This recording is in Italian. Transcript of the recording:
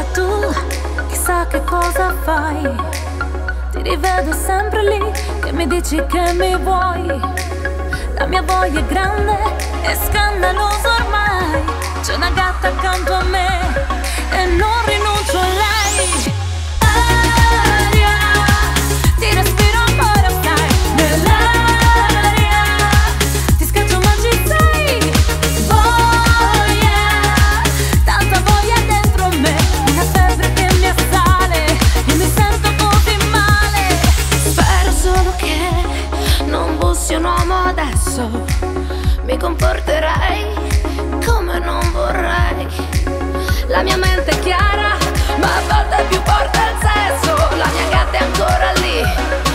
E tu, chissà che cosa fai. Ti rivedo sempre lì, che mi dici che mi vuoi. La mia voglia è grande, è scandalosa ormai. C'è una gatta accanto a me e non rinuncio a lei. Aria, ti respiro ancora, stai nell'aria. Ti scaccio ma ci sei. Voglia, tanta voglia dentro me. Una febbre che mi assale e mi sento così male. Spero solo che non bussi un uomo adesso. Mi comporterei come non vorrei. La mia mente è chiara, ma a volte è più forte il sesso. La mia gatta è ancora lì.